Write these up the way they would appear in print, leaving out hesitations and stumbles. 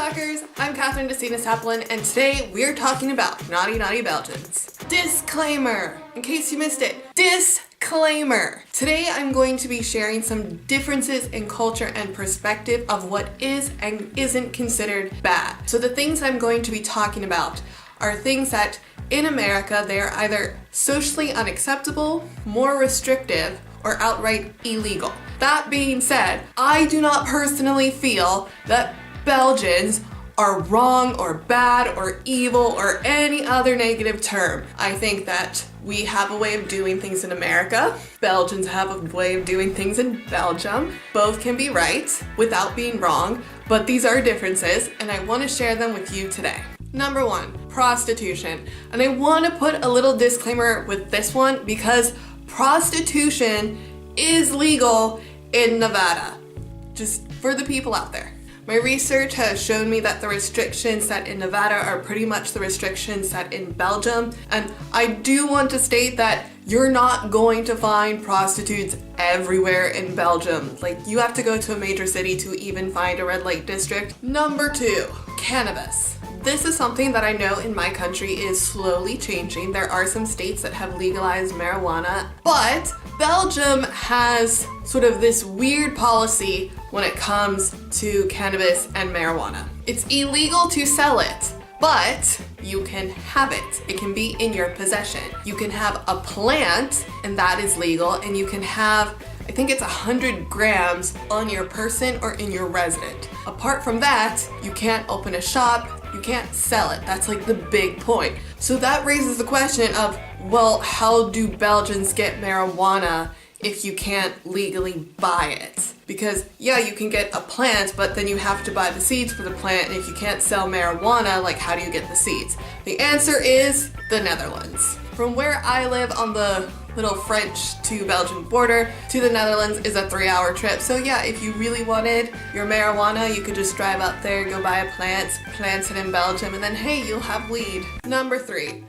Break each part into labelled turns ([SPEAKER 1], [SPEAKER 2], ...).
[SPEAKER 1] Stalkers, I'm Kathryn and today we're talking about naughty Belgians. Disclaimer! In case you missed it, disclaimer! Today I'm going to be sharing some differences in culture and perspective of what is and isn't considered bad. So the things I'm going to be talking about are things that in America they are either socially unacceptable, more restrictive, or outright illegal. That being said, I do not personally feel that Belgians are wrong or bad or evil or any other negative term. I think that we have a way of doing things in America. Belgians have a way of doing things in Belgium. Both can be right without being wrong, but these are differences and I want to share them with you today. Number one, prostitution. And I want to put a little disclaimer with this one because prostitution is legal in Nevada. Just for the people out there. My research has shown me that the restrictions set in Nevada are pretty much the restrictions set in Belgium. And I do want to state that you're not going to find prostitutes everywhere in Belgium. Like, you have to go to a major city to even find a red light district. Number two, cannabis. This is something that I know in my country is slowly changing. There are some states that have legalized marijuana, but Belgium has sort of this weird policy when it comes to cannabis and marijuana. It's illegal to sell it, but you can have it. It can be in your possession. You can have a plant, and that is legal, and you can have, I think it's 100 grams on your person or in your residence. Apart from that, you can't open a shop, you can't sell it. That's like the big point. So that raises the question of, well, how do Belgians get marijuana if you can't legally buy it? Because yeah, you can get a plant, but then you have to buy the seeds for the plant, and if you can't sell marijuana, like how do you get the seeds? The answer is the Netherlands. From where I live on the little French to Belgian border to the Netherlands is a 3-hour trip. So yeah, if you really wanted your marijuana, you could just drive up there, go buy a plant, plant it in Belgium, and then hey, you'll have weed. Number three,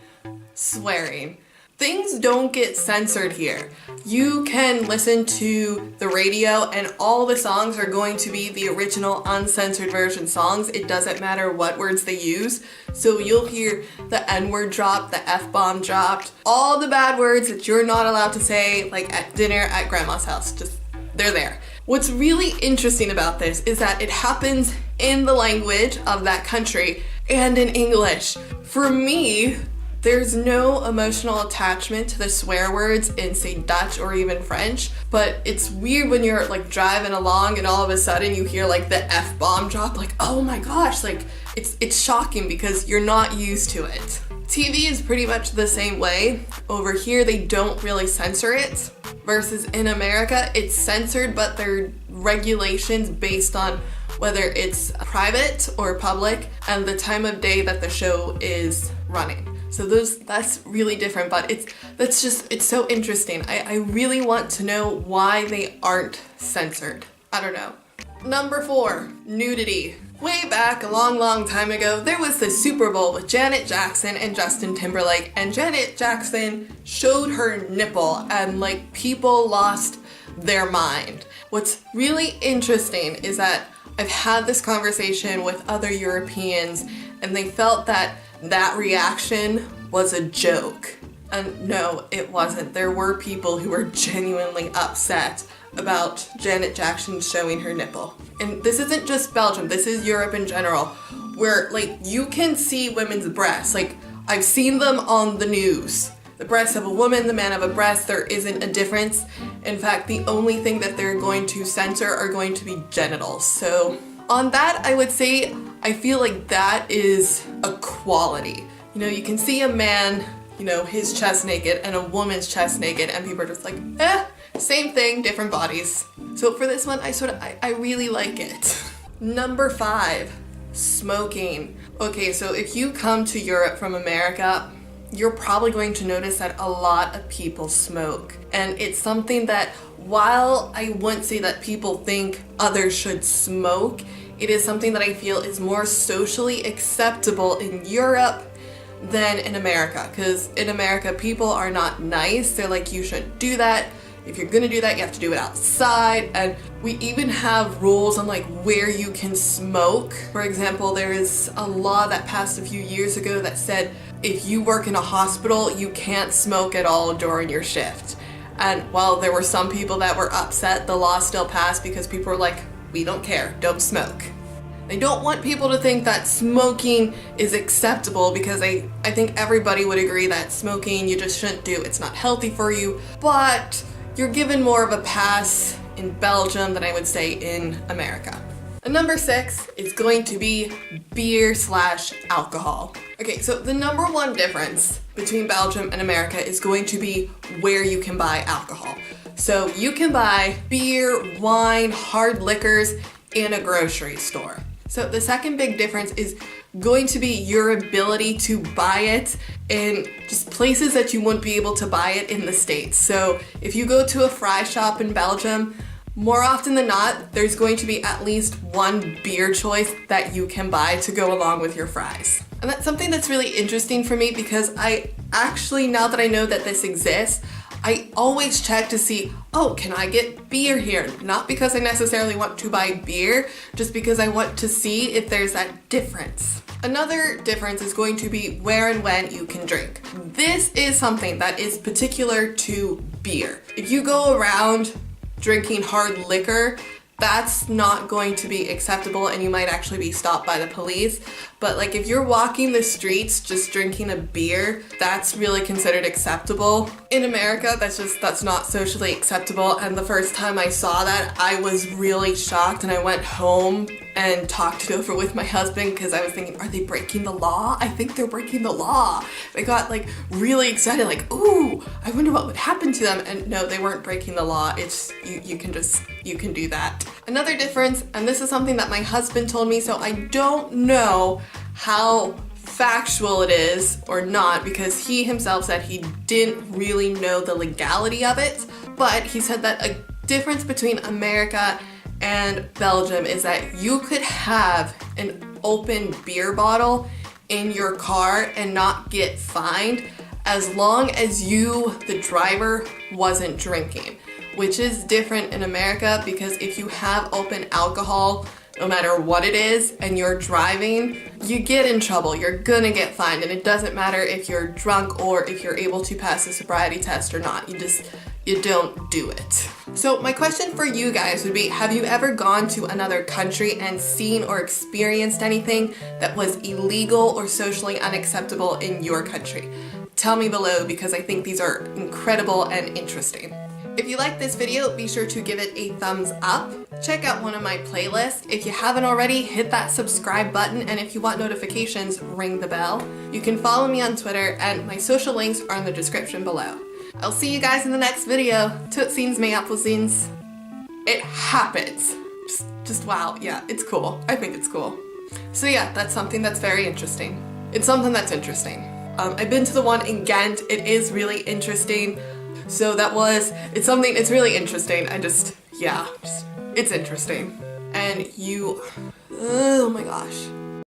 [SPEAKER 1] swearing. Things don't get censored here. You can listen to the radio and all the songs are going to be the original uncensored version songs. It doesn't matter what words they use. So you'll hear the N-word dropped, the F-bomb dropped, all the bad words that you're not allowed to say, like at dinner at grandma's house. Just, they're there. What's really interesting about this is that it happens in the language of that country and in English. For me, there's no emotional attachment to the swear words in, say, Dutch or even French, but it's weird when you're like driving along and all of a sudden you hear like the F-bomb drop, like, oh my gosh, like it's shocking because you're not used to it. TV is pretty much the same way. Over here, they don't really censor it, versus in America, it's censored, but there are regulations based on whether it's private or public and the time of day that the show is running. So that's really different, but it's so interesting. I really want to know why they aren't censored. I don't know. Number four, nudity. Way back a long time ago, there was the Super Bowl with Janet Jackson and Justin Timberlake, and Janet Jackson showed her nipple and like people lost their mind. What's really interesting is that I've had this conversation with other Europeans and they felt that reaction was a joke. And no, it wasn't. There were people who were genuinely upset about Janet Jackson showing her nipple. And this isn't just Belgium, this is Europe in general, where like you can see women's breasts. Like I've seen them on the news. The breasts of a woman, the man of a breast, there isn't a difference. In fact, the only thing that they're going to censor are going to be genitals. So on that, I would say, I feel like that is equality. You know, you can see a man, you know, his chest naked and a woman's chest naked and people are just like, same thing, different bodies. So for this one, I really like it. Number five, smoking. Okay, so if you come to Europe from America, you're probably going to notice that a lot of people smoke. And it's something that, while I wouldn't say that people think others should smoke, it is something that I feel is more socially acceptable in Europe than in America. Because in America, people are not nice. They're like, you shouldn't do that. If you're gonna do that, you have to do it outside, and we even have rules on like where you can smoke. For example, there is a law that passed a few years ago that said if you work in a hospital, you can't smoke at all during your shift. And while there were some people that were upset, the law still passed because people were like, we don't care, don't smoke. They don't want people to think that smoking is acceptable, because I think everybody would agree that smoking you just shouldn't do. It's not healthy for you, but you're given more of a pass in Belgium than I would say in America. And number 6 is going to be beer/alcohol. Okay, so the number one difference between Belgium and America is going to be where you can buy alcohol. So you can buy beer, wine, hard liquors in a grocery store. So the second big difference is going to be your ability to buy it in just places that you wouldn't be able to buy it in the States. So if you go to a fry shop in Belgium, more often than not, there's going to be at least one beer choice that you can buy to go along with your fries. And that's something that's really interesting for me, because I actually, now that I know that this exists, I always check to see, oh, can I get beer here? Not because I necessarily want to buy beer, just because I want to see if there's that difference. Another difference is going to be where and when you can drink. This is something that is particular to beer. If you go around drinking hard liquor, that's not going to be acceptable, and you might actually be stopped by the police. But like if you're walking the streets just drinking a beer, that's really considered acceptable. In America, that's not socially acceptable, and the first time I saw that, I was really shocked, and I went home and talked it over with my husband, because I was thinking, are they breaking the law? I think they're breaking the law. I got like really excited, like, ooh, I wonder what would happen to them. And no, they weren't breaking the law. It's you can do that. Another difference, and this is something that my husband told me, so I don't know how factual it is or not, because he himself said he didn't really know the legality of it, but he said that a difference between America and Belgium is that you could have an open beer bottle in your car and not get fined as long as you, the driver, wasn't drinking, which is different in America, because if you have open alcohol, no matter what it is, and you're driving, you get in trouble. You're gonna get fined, and it doesn't matter if you're drunk or if you're able to pass the sobriety test or not. You don't do it. So my question for you guys would be, have you ever gone to another country and seen or experienced anything that was illegal or socially unacceptable in your country? Tell me below, because I think these are incredible and interesting. If you like this video, be sure to give it a thumbs up. Check out one of my playlists. If you haven't already, hit that subscribe button, and if you want notifications, ring the bell. You can follow me on Twitter, and my social links are in the description below. I'll see you guys in the next video. Tootsies, may applesines. It happens. Just wow, yeah, it's cool. I think it's cool. So yeah, that's something that's very interesting. It's something that's interesting. I've been to the one in Ghent. It is really interesting. So it's really interesting. It's interesting. And oh my gosh.